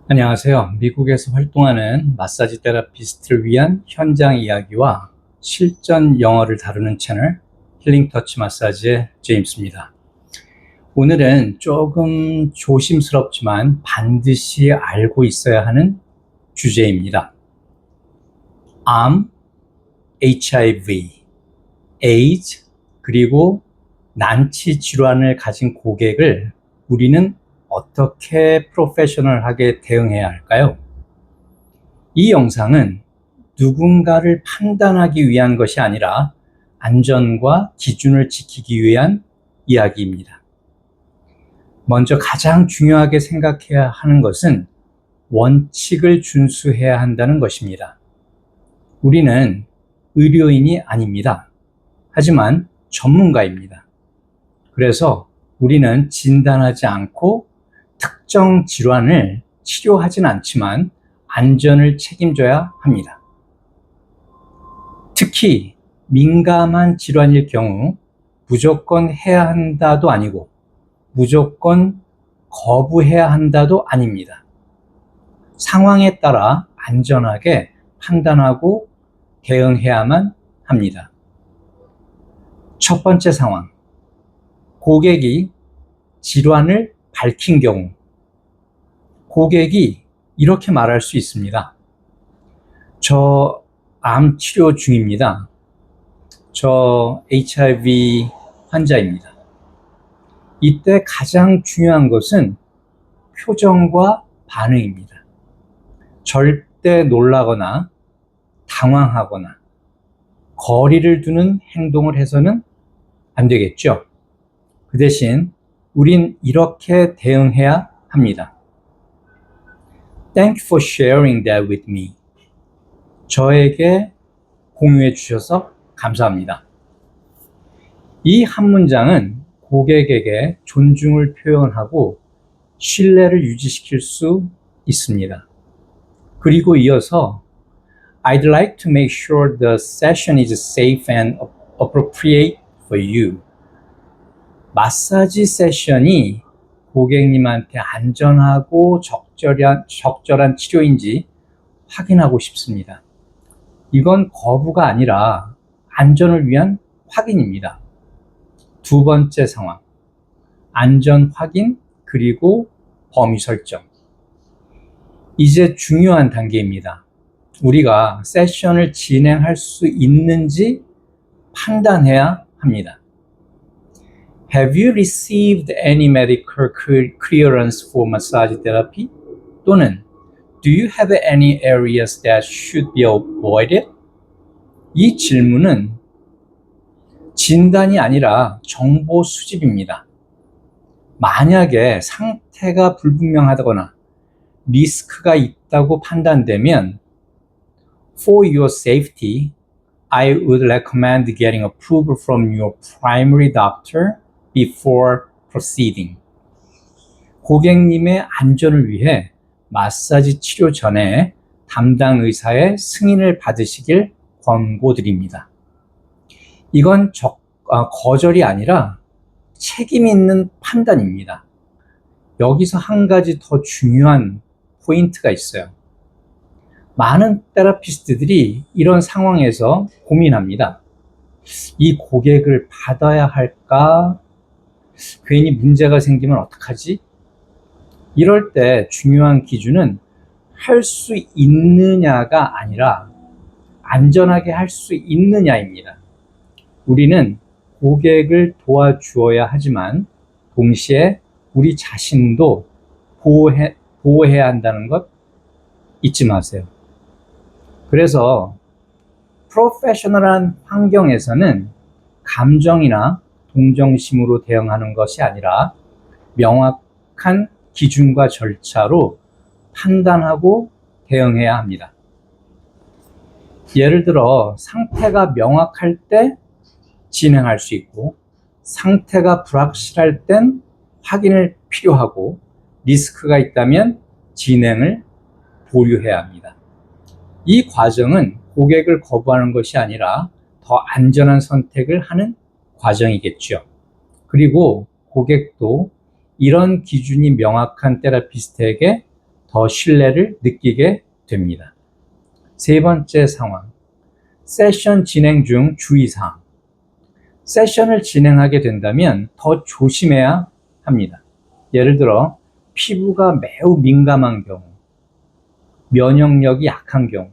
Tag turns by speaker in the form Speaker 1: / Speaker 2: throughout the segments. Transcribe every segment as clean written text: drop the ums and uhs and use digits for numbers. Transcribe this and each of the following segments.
Speaker 1: 안녕하세요. 미국에서 활동하는 마사지 테라피스트를 위한 현장 이야기와 실전 영어를 다루는 채널 힐링 터치 마사지의 제임스입니다. 오늘은 조금 조심스럽지만 반드시 알고 있어야 하는 주제입니다. 암, HIV, 에이즈, 그리고 난치 질환을 가진 고객을 우리는 어떻게 프로페셔널하게 대응해야 할까요? 이 영상은 누군가를 판단하기 위한 것이 아니라 안전과 기준을 지키기 위한 이야기입니다. 먼저 가장 중요하게 생각해야 하는 것은 원칙을 준수해야 한다는 것입니다. 우리는 의료인이 아닙니다. 하지만 전문가입니다. 그래서 우리는 진단하지 않고 특정 질환을 치료하진 않지만 안전을 책임져야 합니다. 특히 민감한 질환일 경우 무조건 해야 한다도 아니고 무조건 거부해야 한다도 아닙니다. 상황에 따라 안전하게 판단하고 대응해야만 합니다. 첫 번째 상황, 고객이 질환을 밝힌 경우 고객이 이렇게 말할 수 있습니다. 저 암 치료 중입니다. 저 HIV 환자입니다. 이때 가장 중요한 것은 표정과 반응입니다. 절대 놀라거나 당황하거나 거리를 두는 행동을 해서는 안 되겠죠. 그 대신 우린 이렇게 대응해야 합니다. Thank you for sharing that with me. 저에게 공유해 주셔서 감사합니다. 이 한 문장은 고객에게 존중을 표현하고 신뢰를 유지시킬 수 있습니다. 그리고 이어서 I'd like to make sure the session is safe and appropriate for you. 마사지 세션이 고객님한테 안전하고 적절한 치료인지 확인하고 싶습니다. 이건 거부가 아니라 안전을 위한 확인입니다. 두 번째 상황, 안전 확인 그리고 범위 설정. 이제 중요한 단계입니다. 우리가 세션을 진행할 수 있는지 판단해야 합니다. Have you received any medical clearance for massage therapy? 또는 Do you have any areas that should be avoided? 이 질문은 진단이 아니라 정보 수집입니다. 만약에 상태가 불분명하거나 리스크가 있다고 판단되면 For your safety, I would recommend getting approval from your primary doctor before proceeding. 고객님의 안전을 위해 마사지 치료 전에 담당 의사의 승인을 받으시길 권고드립니다. 이건 거절이 아니라 책임 있는 판단입니다. 여기서 한 가지 더 중요한 포인트가 있어요. 많은 테라피스트들이 이런 상황에서 고민합니다. 이 고객을 받아야 할까? 괜히 문제가 생기면 어떡하지? 이럴 때 중요한 기준은 할 수 있느냐가 아니라 안전하게 할 수 있느냐입니다. 우리는 고객을 도와주어야 하지만 동시에 우리 자신도 보호해야 한다는 것 잊지 마세요. 그래서 프로페셔널한 환경에서는 감정이나 동정심으로 대응하는 것이 아니라 명확한 기준과 절차로 판단하고 대응해야 합니다. 예를 들어 상태가 명확할 때 진행할 수 있고 상태가 불확실할 땐 확인을 필요하고 리스크가 있다면 진행을 보류해야 합니다. 이 과정은 고객을 거부하는 것이 아니라 더 안전한 선택을 하는 과정이겠죠. 그리고 고객도 이런 기준이 명확한 테라피스트에게 더 더 신뢰를 느끼게 됩니다. 세 번째 상황, 세션 진행 중 주의사항. 세션을 진행하게 된다면 더 조심해야 합니다. 예를 들어 피부가 매우 민감한 경우, 면역력이 약한 경우,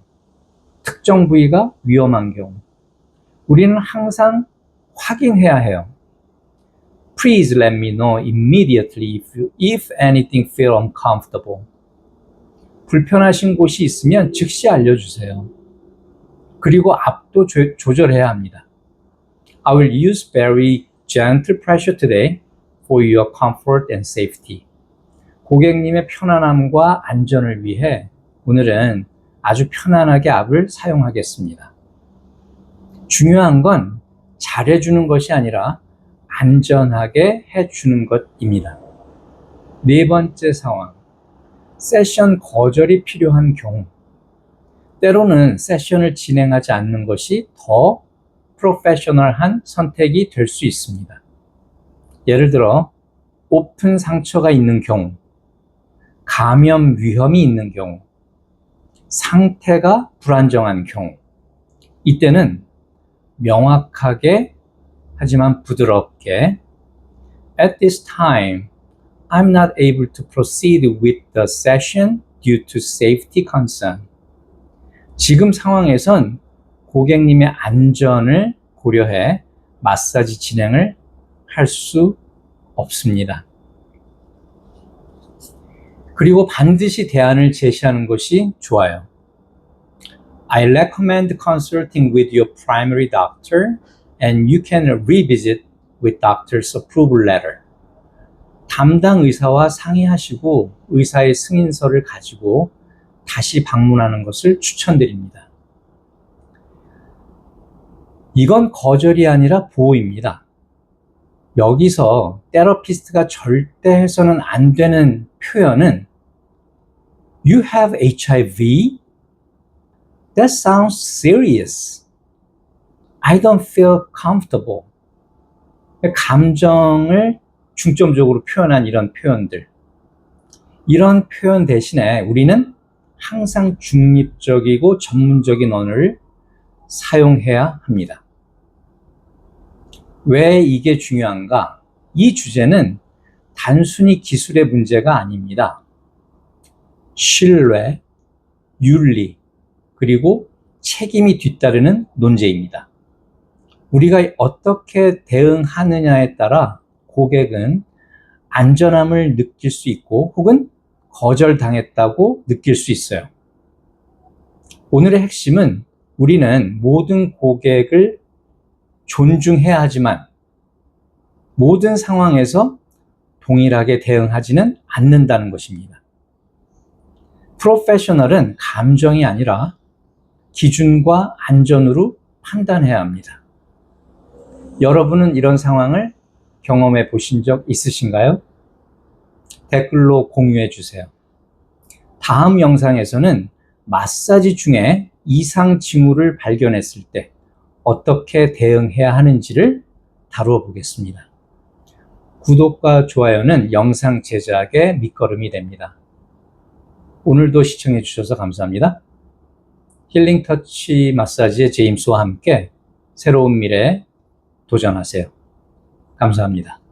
Speaker 1: 특정 부위가 위험한 경우, 우리는 항상 확인해야 해요. Please let me know immediately if anything feel uncomfortable. 불편하신 곳이 있으면 즉시 알려주세요. 그리고 압도 조절해야 합니다. I will use very gentle pressure today for your comfort and safety. 고객님의 편안함과 안전을 위해 오늘은 아주 편안하게 압을 사용하겠습니다. 중요한 건 잘해주는 것이 아니라 안전하게 해주는 것입니다. 네 번째 상황, 세션 거절이 필요한 경우. 때로는 세션을 진행하지 않는 것이 더 프로페셔널한 선택이 될 수 있습니다. 예를 들어 오픈 상처가 있는 경우, 감염 위험이 있는 경우, 상태가 불안정한 경우, 이때는 명확하게 하지만 부드럽게 At this time, I'm not able to proceed with the session due to safety concern. 지금 상황에선 고객님의 안전을 고려해 마사지 진행을 할 수 없습니다. 그리고 반드시 대안을 제시하는 것이 좋아요. I recommend consulting with your primary doctor and you can revisit with doctor's approval letter. 담당 의사와 상의하시고 의사의 승인서를 가지고 다시 방문하는 것을 추천드립니다. 이건 거절이 아니라 보호입니다. 여기서 테라피스트가 절대 해서는 안 되는 표현은 You have HIV? That sounds serious. I don't feel comfortable. 감정을 중점적으로 표현한 이런 표현들. 이런 표현 대신에 우리는 항상 중립적이고 전문적인 언어를 사용해야 합니다. 왜 이게 중요한가? 이 주제는 단순히 기술의 문제가 아닙니다. 신뢰, 윤리, 그리고 책임이 뒤따르는 논제입니다. 우리가 어떻게 대응하느냐에 따라 고객은 안전함을 느낄 수 있고 혹은 거절당했다고 느낄 수 있어요. 오늘의 핵심은 우리는 모든 고객을 존중해야 하지만 모든 상황에서 동일하게 대응하지는 않는다는 것입니다. 프로페셔널은 감정이 아니라 기준과 안전으로 판단해야 합니다. 여러분은 이런 상황을 경험해 보신 적 있으신가요? 댓글로 공유해 주세요. 다음 영상에서는 마사지 중에 이상 징후를 발견했을 때 어떻게 대응해야 하는지를 다루어 보겠습니다. 구독과 좋아요는 영상 제작의 밑거름이 됩니다. 오늘도 시청해 주셔서 감사합니다. 힐링터치 마사지의 제임스와 함께 새로운 미래에 도전하세요. 감사합니다.